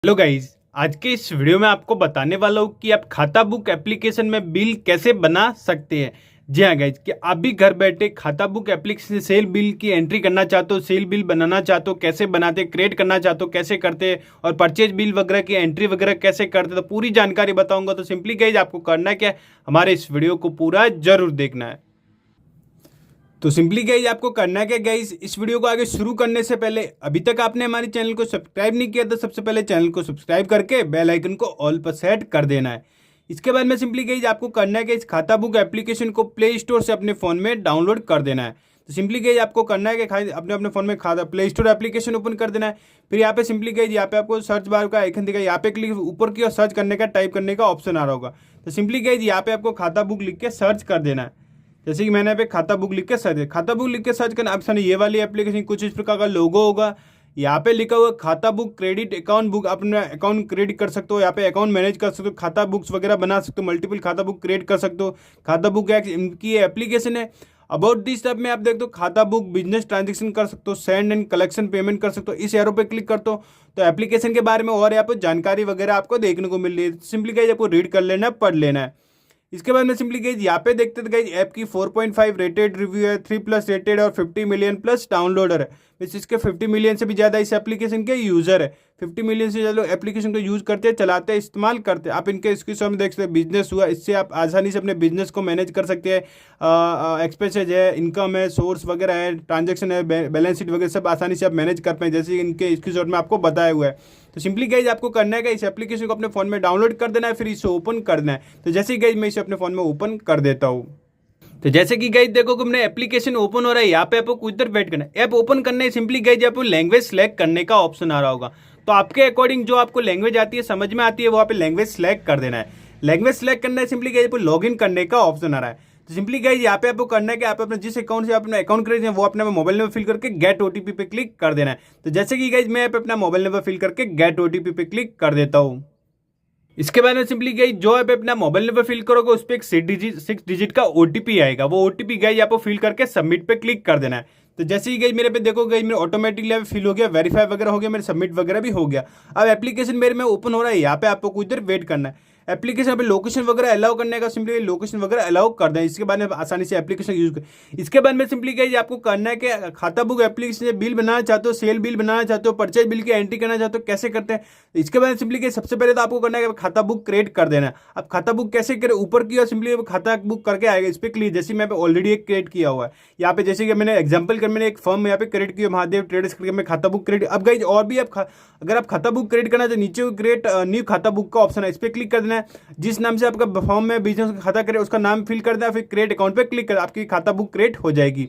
Hello guys, आज के इस वीडियो में आपको बताने वाला हूँ कि आप खाता बुक एप्लीकेशन में बिल कैसे बना सकते हैं। जी हाँ गाइज, कि आप भी घर बैठे खाता बुक एप्लीकेशन से सेल बिल की एंट्री करना चाहते हो, सेल बिल बनाना चाहते हो, कैसे बनाते, क्रिएट करना चाहते हो कैसे करते, और परचेज बिल वगैरह की एंट्री वगैरह कैसे करते, तो पूरी जानकारी बताऊंगा। तो सिंपली गाइज आपको करना क्या है, हमारे इस वीडियो को पूरा जरूर देखना है। तो सिंपली गाइज आपको करना क्या गाइज, इस वीडियो को आगे शुरू करने से पहले अभी तक आपने हमारे चैनल को सब्सक्राइब नहीं किया तो सबसे पहले चैनल को सब्सक्राइब करके बेल आइकन को ऑल पर सेट कर देना है। इसके बाद में सिंपली गाइज आपको करना है कि इस खाता बुक एप्लीकेशन को प्ले स्टोर से अपने फ़ोन में डाउनलोड कर देना है। तो सिंपली गाइज आपको करना है कि अपने अपने फ़ोन में खाता प्ले स्टोर एप्लीकेशन ओपन कर देना है। फिर यहाँ पे सिंपली गाइज यहाँ पे आपको सर्च बार का आइकन दिखा, यहाँ पे क्लिक ऊपर की और सर्च करने का टाइप करने का ऑप्शन आ रहा होगा। तो सिंपली गाइज यहाँ पे आपको खाता बुक लिख के सर्च कर देना है। जैसे कि मैंने यहाँ पे खाता बुक लिख के सर्च करना, आप सामने ये वाली एप्लीकेशन कुछ इस प्रकार का लोगो होगा। यहाँ पे लिखा हुआ खाता बुक क्रेडिट अकाउंट बुक, अपना अकाउंट क्रेडिट कर सकते हो, यहाँ पे अकाउंट मैनेज कर सकते हो, खाता बुक्स वगैरह बना सकते हो, मल्टीपल खाता बुक क्रिएट कर सकते हो। खाता बुक इनकी एप्लीकेशन है। अबाउट दिस टैब में आप देखते हो खाता बुक बिजनेस ट्रांजेक्शन कर सकते हो, सेंड एंड कलेक्शन पेमेंट कर सकते हो। इस एरो पे क्लिक करते हो तो एप्लीकेशन के बारे में और यहाँ पे जानकारी वगैरह आपको देखने को मिल रही है। सिंपली गाइज आपको रीड कर लेना है, पढ़ लेना है। इसके बाद में सिंपली गाइज यहाँ पे देखते थे गाइज ऐप की 4.5 रेटेड रिव्यू है, 3+ रेटेड और 50 मिलियन प्लस डाउनलोडर है। इसके 50 मिलियन से भी ज़्यादा इस एप्लीकेशन के यूज़र है। 50 मिलियन से ज़्यादा एप्लीकेशन को यूज़ करते हैं, चलाते हैं, इस्तेमाल करते हैं। आप इनके स्क्रीनशॉट में देख सकते हैं। बिजनेस हुआ, इससे आप आसानी से अपने बिजनेस को मैनेज कर सकते हैं। एक्सपेंसेज है, इनकम है, सोर्स वगैरह है, ट्रांजेक्शन है, बैलेंस शीट वगैरह सब आसानी से आप मैनेज कर पाएँ, जैसे इनके स्क्रीनशॉट में आपको बताया हुआ है। तो सिंपली गाइज आपको करना है कि इस एप्लीकेशन को अपने फ़ोन में डाउनलोड कर देना है, फिर इसे ओपन करना है। तो जैसे ही गाइज मैं इसे अपने फ़ोन में ओपन कर देता हूँ, तो जैसे कि गाइज देखो कि अपने एप्लीकेशन ओपन हो रहा है। यहाँ पे आपको कुछ देर वेट करना है। ऐप ओपन करने है सिंपली गाइज आपको लैंग्वेज सेलेक्ट करने का ऑप्शन आ रहा होगा। तो आपके अकॉर्डिंग जो आपको लैंग्वेज आती है, समझ में आती है, वो आप लैंग्वेज सेलेक्ट कर देना है। लैंग्वेज सेलेक्ट करना है, सिंपली गाइज आपको लॉग इन करने का ऑप्शन आ रहा है। तो सिंपली गाइज यहाँ पे आपको करना है कि आप अपने जिस अकाउंट से आप अपना अकाउंट क्रिएट है वो अपना मोबाइल नंबर फिल करके गेट ओटीपी पे क्लिक कर देना है। तो जैसे कि गाइज मैं अपना मोबाइल नंबर फिल करके गेट ओटीपी पे क्लिक कर देता हूँ। इसके बाद में सिंपली गाइज जो आप अपना मोबाइल नंबर फिल करोगे उस पर एक 6 डिजिट का ओटीपी आएगा। वो ओटीपी गाइज आपको फिल करके सबमिट पे क्लिक कर देना है। तो जैसे ही गाइज मेरे पे देखो गाइज मेरे ऑटोमेटिकली फिल हो गया, वेरीफाई वगैरह हो गया, मेरे सबमिट वगैरह भी हो गया। अब एप्लीकेशन मेरे में ओपन हो रहा है। यहाँ पे आपको कुछ देर वेट करना है। एप्लीकेशन पे लोकेशन वगैरह अलाउ करने का, सिंपली लोकेशन वगैरह अलाउ कर दें। इसके बाद में आसानी से एप्लीकेशन यूज कर। इसके बाद में सिंपली गाइज आपको करना है कि खाता बुक एप्लीकेशन से बिल बनाना चाहते हो, सेल बिल बनाना चाहते हो, परचेज बिल की एंट्री करना चाहते हो, कैसे करते हैं। इसके बाद सिंपली गाइज सबसे पहले तो आपको करना है कि खाता बुक क्रिएट कर देना है। अब खाता बुक कैसे करें, ऊपर की और सिंपली खाता बुक करके आएगा, इस पर क्लिक। जैसे मैं ऑलरेडी एक क्रिएट किया हुआ है यहाँ पे, जैसे कि मैंने एग्जाम्पल कर मैंने एक फर्म यहाँ पे क्रिएट किया, महादेव ट्रेडर्स करके मैं खाता बुक क्रिएट। अब गाइज और भी अगर आप खाता बुक क्रिएट करना है तो नीचे क्रिएट न्यू खाता बुक का ऑप्शन है, इस पर क्लिक कर देना है। जिस नाम से आपका फॉर्म में बिजनेस का खाता करे उसका नाम फिल कर देना, फिर क्रिएट अकाउंट पे क्लिक कर, आपकी खाता बुक क्रिएट हो जाएगी।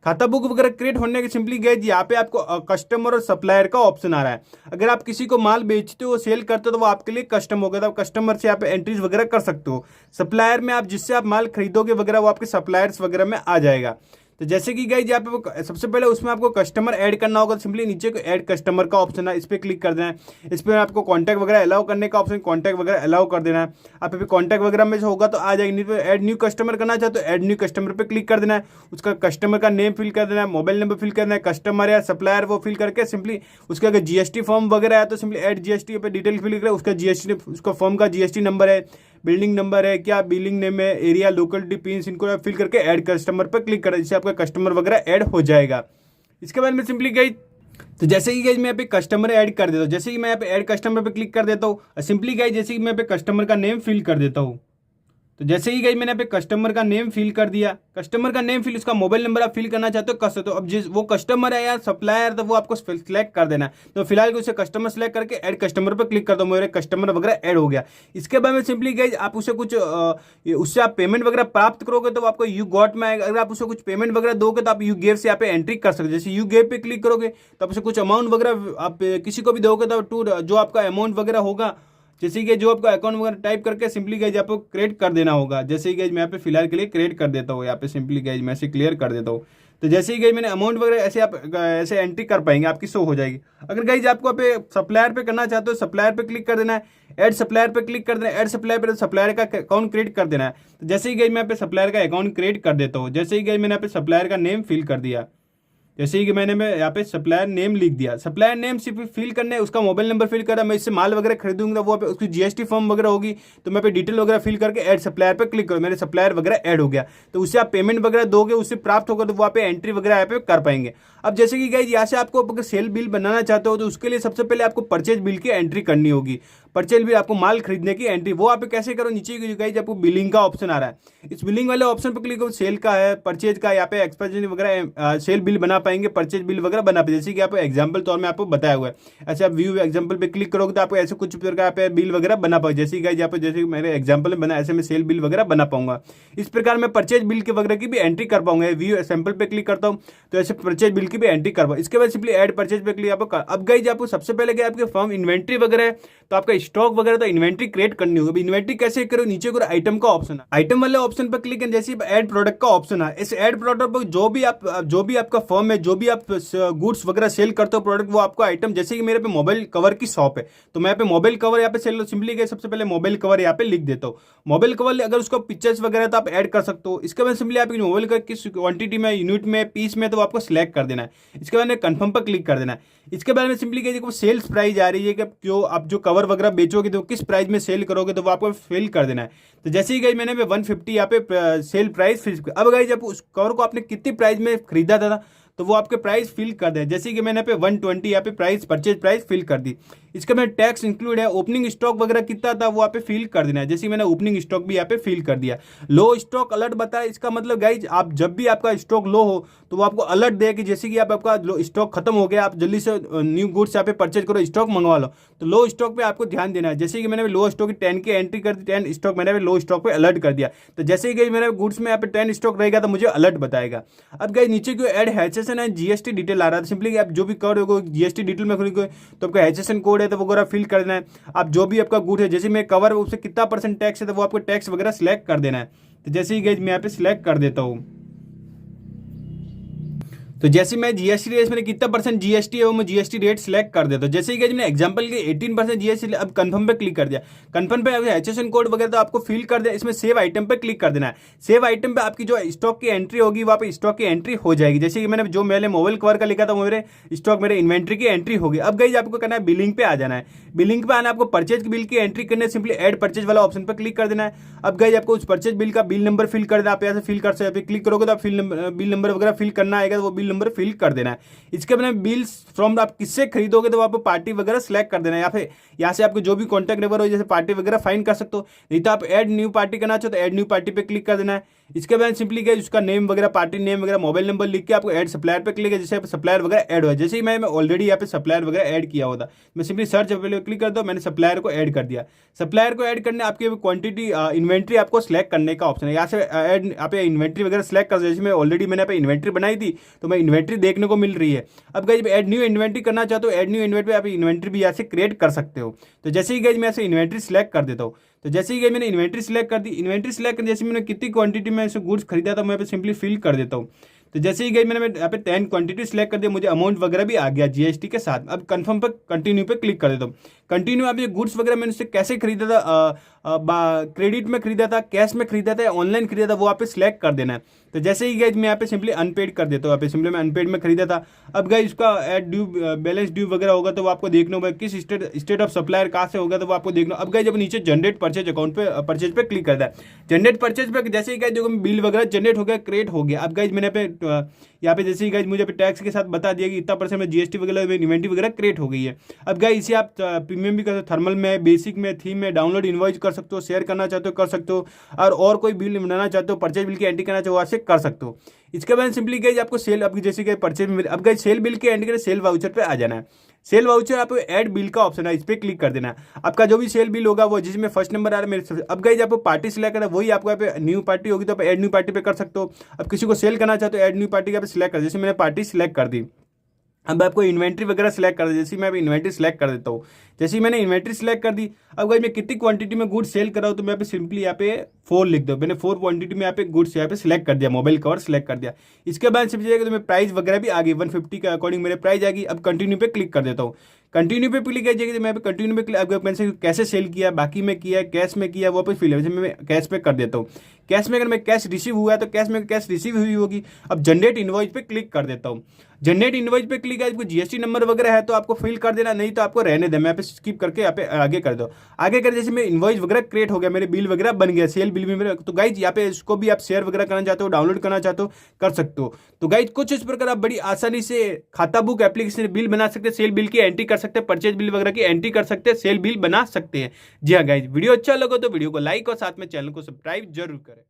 खाता बुक वगैरह क्रिएट होने के सिंपली गाइज यहाँ पे आपको कस्टमर और सप्लायर का ऑप्शन आ रहा है। अगर आप किसी को माल बेचते हो, सेल करते हो, तो वो आपके लिए कस्टम होगा, तो आप कस्टमर से यहाँ पे एंट्रीज वगैरह कर सकते हो। सप्लायर में आप जिससे आप माल खरीदोगे वगैरह वो आपके सप्लायर्स वगैरह में आ जाएगा। तो जैसे कि गाइज यहाँ पे सबसे पहले उसमें आपको कस्टमर ऐड करना होगा। सिंपली नीचे को ऐड कस्टमर का ऑप्शन है, इस पर क्लिक कर देना है। इस पर आपको कॉन्टैक्ट वगैरह अलाउ करने का ऑप्शन, कॉन्टैक्ट वगैरह अलाउ कर देना है। आप अभी कॉन्टैक्ट वगैरह में से होगा तो आ जाएगी, नहीं तो ऐड न्यू कस्टमर करना चाहते तो ऐड न्यू कस्टमर पर क्लिक कर देना है। उसका कस्टमर का नेम फिल कर देना है, मोबाइल नंबर फिल करना है, कस्टमर या सप्लायर वो फिल करके सिंपली उसका अगर जीएसटी फॉर्म वगैरह है तो सिंपली ऐड जीएसटी पे डिटेल फिल करें। उसका जीएसटी, उसका फॉर्म का जीएसटी नंबर है, बिल्डिंग नंबर है, क्या बिलिंग नेम है, एरिया, लोकलिटी, पिन्स, इनको आप फिल करके ऐड कस्टमर पर क्लिक करें, जिससे आपका कस्टमर वगैरह ऐड हो जाएगा। इसके बाद में सिंपली गाइज तो जैसे ही गाइज मैं यहाँ पे कस्टमर ऐड कर देता हूँ, जैसे ही मैं यहाँ पे ऐड कस्टमर पे क्लिक कर देता हूँ, सिंपली गाइज जैसे ही मैं यहाँ पे कस्टमर का नेम फिल कर देता हूँ। तो जैसे ही गाइज मैंने यहाँ पे कस्टमर का नेम फिल कर दिया, कस्टमर का नेम फिल, उसका मोबाइल नंबर आप फिल करना चाहते हो कर सकते हो। अब जिस वो कस्टमर है या सप्लायर तो वो आपको सिलेक्ट कर देना है। तो फिलहाल उसे कस्टमर सेलेक्ट करके ऐड कस्टमर पर क्लिक कर दो, मेरे कस्टमर वगैरह ऐड हो गया। इसके बाद में सिंपली गाइज आप उसे कुछ उससे आप पेमेंट वगैरह प्राप्त करोगे तो आपको यू गॉट में आएगा। अगर आप उसे कुछ पेमेंट वगैरह दोगे तो आप यू गेव से यहाँ पे एंट्री कर सकते हो। जैसे यू गेव पे क्लिक करोगे तो आप उसे कुछ अमाउंट वगैरह आप किसी को भी दोगे तो जो आपका अमाउंट वगैरह होगा, जैसे कि जो आपका अकाउंट वगैरह टाइप करके सिंपली गाइज आपको क्रिएट कर देना होगा। जैसे ही गाइज मैं यहाँ पे फिलहाल के लिए क्रिएट कर देता हूँ, यहाँ पे सिंपली गाइज मैं ऐसे क्लियर कर देता हूँ। तो जैसे ही गाइज मैंने अमाउंट वगैरह ऐसे आप ऐसे एंट्री कर पाएंगे, आपकी शो हो जाएगी। अगर गाइज आपको पे सप्लायर पे करना चाहते हो, सप्लायर पे क्लिक कर देना है, ऐड सप्लायर पे क्लिक कर देना है। ऐड सप्लायर पे सप्लायर का अकाउंट क्रिएट कर देना है। तो जैसे ही गाइज मैं यहाँ पे सप्लायर का अकाउंट क्रिएट कर देता हूँ, जैसे ही गाइज मैंने यहाँ पे सप्लायर का नेम फिल कर दिया, जैसे ही कि मैं यहाँ पे सप्लायर नेम लिख दिया, सप्लायर नेम सिर्फ फिल करना है, उसका मोबाइल नंबर फिल करा, मैं इससे माल वगैरह खरीदूंगा वो पे उसकी जीएसटी फॉर्म वगैरह होगी, तो मैं पे डिटेल वगैरह फिल करके ऐड सप्लायर पे क्लिक करूँ, मेरे सप्लायर वगैरह ऐड हो गया, तो उससे आप पेमेंट वगैरह दोगे, उससे प्राप्त होगा, तो वहाँ पे एंट्री वगैरह यहाँ पे कर पाएंगे। अब जैसे कि गाइस यहाँ से आपको अगर सेल बिल बनाना चाहते हो तो उसके लिए सबसे पहले आपको परचेज बिल की एंट्री करनी होगी। परचेज बिल आपको माल खरीदने की एंट्री, वो आप कैसे करो, नीचे गाइस आपको बिलिंग का ऑप्शन आ रहा है, इस बिलिंग वाले ऑप्शन पर क्लिक करो, सेल का है, परचेज का, यहाँ पे एक्सपेंस वगैरह सेल बिल बना पाएंगे, परचेज बिल वगैरह बना पाएंगे, जैसे कि आपको एग्जाम्पल तौर में आपको बताया हुआ है। ऐसे आप व्यू एग्जाम्पल पे क्लिक करोगे तो आपको ऐसे कुछ प्रकार पे बिल वगैरह बना पाओगे, जैसे कि यहाँ पे जैसे मेरे एग्जाम्पल में बना, ऐसे मैं सेल बिल वगैरह बना पाऊंगा। इस प्रकार मैं परचेज बिल के वगैरह की भी एंट्री कर पाऊंगा। व्यू सैंपल पे क्लिक करता हूँ तो ऐसे परचेज बिल की भी एंट्री कर पाऊंगा। इसके बाद सिंपली ऐड परचेज पे क्लिक आपको, अब गाइस आपको सबसे पहले क्या आपके फर्म इन्वेंट्री वगैरह है, तो आपका स्टॉक वगैरह तो इन्वेंट्री क्रिएट करनी होगी। इन्वेंट्री कैसे करो, नीचे करो आइटम का ऑप्शन है, आइटम वाले ऑप्शन पर क्लिक जैसे ऐड प्रोडक्ट का ऑप्शन है, इस ऐड प्रोडक्ट पर जो भी आपका फर्म है, जो भी आप गुड्स वगैरह सेल करते हो प्रोडक्ट, वो आपको आइटम, जैसे कि मेरे पे मोबाइल कवर की शॉप है तो मैं यहाँ पे मोबाइल कवर यहाँ पे सेल सिंपली गए, सबसे पहले मोबाइल कवर यहाँ पे लिख देता हूँ। मोबाइल कवर अगर उसको पिक्चर्स वगैरह तो आप ऐड कर सकते हो। इसके बाद सिंपली आप मोबाइल कवर किस क्वांटिटी में, यूनिट में, पीस में, तो आपको सिलेक्ट कर देना है। इसके बाद कंफर्म पर क्लिक कर देना है। इसके बाद में सिंपली देखो सेल्स प्राइस आ रही है कि क्यों आप जो कवर वगैरह बेचोगे तो किस प्राइस में सेल करोगे, तो वो आपको फिल कर देना है। तो जैसे ही गई मैंने 150 यहाँ पे सेल प्राइस फिल, अब गई जब उस कवर को आपने कितनी प्राइस में खरीदा था तो वो आपके प्राइस फिल कर दे, जैसे कि मैंने पे 120 यहाँ पे प्राइस परचेज प्राइस फिल कर दी। इसका मैं टैक्स इंक्लूड है, ओपनिंग स्टॉक वगैरह कितना था वो यहाँ पे फिल कर देना है, जैसे मैंने ओपनिंग स्टॉक भी यहाँ पे फिल कर दिया। लो स्टॉक अलर्ट बताया, इसका मतलब गाइज आप जब भी आपका स्टॉक लो हो तो वो आपको अलर्ट दे कि जैसे कि आपका स्टॉक खत्म हो गया, आप जल्दी से न्यू गुड्स यहाँ पे परचेज करो, स्टॉक मंगवा लो, तो लो स्टॉक पे आपको ध्यान देना है। जैसे कि मैंने लो स्टॉक की 10 की एंट्री कर दी, 10 स्टॉक मैंने लो स्टॉक पे अलर्ट कर दिया, तो जैसे ही मेरे गुड्स में यहाँ पे 10 स्टॉक रहेगा तो मुझे अलर्ट बताएगा। अब गाइज नीचे को एड हैचेसन है, जीएसटी डिटेल आ रहा है, सिंपली आप जो भी कोड होगा जीएसटी डिटेल में खुलेंगे तो आपका हैचेसन कोड है तो वो वगैरह फिल करना है। आप जो भी आपका गुड है, जैसे मैं कवर उससे कितना % टैक्स है तो वो आपको टैक्स वगैरह सिलेक्ट कर देना है। तो जैसे ही गाइज मैं यहाँ पे सिलेक्ट कर देता हूँ, तो जैसे मैं जीएसटी रेट मैंने कितना % जीएसटी है वो मैं जीएसटी रेट सिलेक्ट कर देता हूँ। जैसे कि मैंने एग्जांपल के 18% जीएसटी, अब कंफर्म पे क्लिक कर दिया। कंफर्म पे एचएसएन कोड वगैरह तो आपको फिल कर दिया, इसमें सेव आइटम पे क्लिक कर देना है। सेव आइटम पे आपकी जो स्टॉक की एंट्री होगी वहाँ पे स्टॉक की एंट्री हो जाएगी। जैसे कि मैंने जो मैंने मोबाइल कवर का लिखा था वो मेरे स्टॉक मेरे इन्वेंट्री की एंट्री होगी। अब गाइस आपको करना है बिलिंग पे आ जाना है। बिलिंग पे आना, आपको परचेज बिल की एंट्री करने, सिंपली ऐड परचेज वाला ऑप्शन पर क्लिक कर देना है। अब गाइस आपको उस परचेज बिल का बिल नंबर फिल कर देना, आप यहाँ से फिल कर सकते, क्लिक करोगे तो आप बिल नंबर वगैरह फिल करना आएगा, तो वो बिल नंबर फिल कर देना है। इसके बाद बिल्स फ्रॉम आप किससे खरीदोगे तो आपको पार्टी वगैरह सेलेक्ट कर देना है, या फिर यहाँ से आपको जो भी कॉन्टैक्ट नंबर हो जैसे पार्टी वगैरह फाइंड कर सकते हो, नहीं तो आप ऐड न्यू पार्टी करना चाहो तो ऐड न्यू पार्टी पे क्लिक कर देना है। इसके बाद सिंपली क्या उसका नेम वगैरह, पार्टी नेम वगैरह, मोबाइल नंबर लिख के आपको ऐड सप्लायर पे क्लिक है, जैसे सप्लायर वगैरह ऐड हुआ, जैसे ही मैं ऑलरेडी यहाँ पे सप्लायर वगैरह ऐड किया होता, मैं सिंपली सर्च पे क्लिक करता हूँ, मैंने सप्लायर को ऐड कर दिया। सप्लायर को ऐड करने आपकी क्वांटिटी इन्वेंट्री आपको सिलेक्ट करने का ऑप्शन है, यहाँ से ऐड यहाँ पे इन्वेंट्री वगैरह सिलेक्ट कर, जैसे मैं ऑलरेडी मैंने यहाँ पे इन्वेंट्री बनाई थी तो मैं इन्वेंट्री देखने को मिल रही है। अब गाइस ऐड न्यू इन्वेंट्री करना चाहते हो, ऐड न्यू इन्वेंट्री आप इन्वेंट्री भी यहाँ से क्रिएट कर सकते हो। तो जैसे ही गाइस मैं ऐसे इन्वेंट्री सिलेक्ट कर देता हूँ, तो जैसे ही मैंने इन्वेंट्री सिलेक्ट कर दी, इन्वेंट्री सिलेक्ट कर जैसे मैंने कितनी क्वांटिटी में ऐसे गुड्स खरीदा था मैं पे सिंपली फिल कर देता हूँ। तो जैसे ही गई मैंने यहाँ पे 10 क्वांटिटी सिलेक्ट कर दिया, मुझे अमाउंट वगैरह भी आ गया जीएसटी के साथ। अब कंफर्म पर कंटिन्यू पे क्लिक कर देता हूँ। कंटिन्यू आप ये गुड्स वगैरह मैंने उससे कैसे खरीदा था, क्रेडिट में खरीदा था, कैश में खरीदा था, ऑनलाइन खरीदा था, वो आप पे सिलेक्ट कर देना है। तो जैसे ही गई मैं यहाँ पे सिंपली अनपेड कर देता हूँ, यहाँ पे सिंपली मैं अनपेड में खरीदा था। अब गई उसका एड ड्यू बैलेंस ड्यू वगैरह होगा तो वो आपको देखना होगा, किस स्टेट ऑफ सप्लायर कहाँ से होगा तो वो आपको देखना। अब गई जब नीचे जनरेट परचेज अकाउंट पे परचेज पे क्लिक करता है, जनरेट परचेज पे जैसे ही गई देखो बिल वगैरह जनरेट हो गया, क्रिएट हो गया। अब गई मैंने यहाँ पे जैसे ही गाइज मुझे टैक्स के साथ बता दिया कि इतना % में जीएसटी वगैरह इन्वेंट्री वगैरह क्रिएट हो गई है। अब गाइज इसे आप प्रीमियम भी कर सकते हो, थर्मल में, बेसिक में, थीम में, डाउनलोड इनवॉइस कर सकते हो, शेयर करना चाहते हो कर सकते हो, और कोई बिल बनाना चाहते हो, परचेज बिल की एंट्री करना चाहो वैसे कर सकते हो। इसके बाद सिंपली गाइज आपको सेल, आपकी जैसे कि परचेज बिल, अब गाइज सेल बिल की एंट्री करें, सेल वाउचर पे आ जाना है। सेल वाउचर आपको ऐड बिल का ऑप्शन है, इस पर क्लिक कर देना है। आपका जो भी सेल बिल होगा वो जिसमें फर्स्ट नंबर आ रहा है मेरे, अब गाइज आपको पार्टी सिलेक्ट करना है, वही आपको यहाँ पे न्यू पार्टी होगी तो आप ऐड न्यू पार्टी पे कर सकते हो। अब किसी को सेल करना चाहते हो ऐड न्यू पार्टी का सिलेक्ट कर, जैसे मैंने पार्टी सिलेक्ट कर दी। अब आपको इन्वेंट्री वगैरह सिलेक्ट कर दे, जैसे मैं इन्वेंट्री सिलेक्ट कर देता हूँ। जैसे ही मैंने इन्वेंट्री सिलेक्ट कर दी, अब गाइस मैं कितनी क्वांटिटी में गुड सेल कर रहा हूँ तो मैं यहाँ पे सिंपली यहाँ पे 4 लिख दो, मैंने 4 क्वांटिटी में यहाँ पे गुड्स यहाँ पे सिलेक्ट कर दिया, मोबाइल कवर सिलेक्ट कर दिया। इसके बाद सिंपली तो मैं प्राइस वगैरह भी आ गई, 150 के अकॉर्डिंग मेरे प्राइस आ गई। अब कंटिन्यू पे क्लिक कर देता हूँ। कंटिन्यू पे क्लिक कीजिएगा, मैं कंटिन्यू पे मैंने कैसे सेल किया, बाकी में किया, कैश में किया, वो पे फिल है, जैसे मैं कैश पे कर देता हूँ। कैश में अगर मैं कैश रिसीव हुआ तो कैश में कैश रिसीव हुई होगी। अब जनरेट इनवॉइस पे क्लिक कर देता हूँ। जनरेट इनवॉइस पे क्लिक है, आपको जीएसटी नंबर वगैरह है तो आपको फिल कर देना, नहीं तो आपको रहने देना। मैं यहाँ पे स्किप करके यहाँ पे आगे कर दो। आगे कर जैसे मेरे इनवॉइस वगैरह क्रिएट हो गया, मेरे बिल वगैरह बन गया, सेल बिल भी मेरे। तो गाइज यहाँ पे इसको भी आप शेयर वगैरह करना चाहते हो, डाउनलोड करना चाहते हो, कर सकते हो। तो गाइज कुछ इस प्रकार आप बड़ी आसानी से खाता बुक एप्लीकेशन बिल बना सकते हैं, सेल बिल की एंट्री कर सकते हैं, परचेज बिल वगैरह की एंट्री कर सकते हैं, सेल बिल बना सकते हैं। जी हाँ गाइज, वीडियो अच्छा लगा तो वीडियो को लाइक और साथ में चैनल को सब्सक्राइब जरूर करें।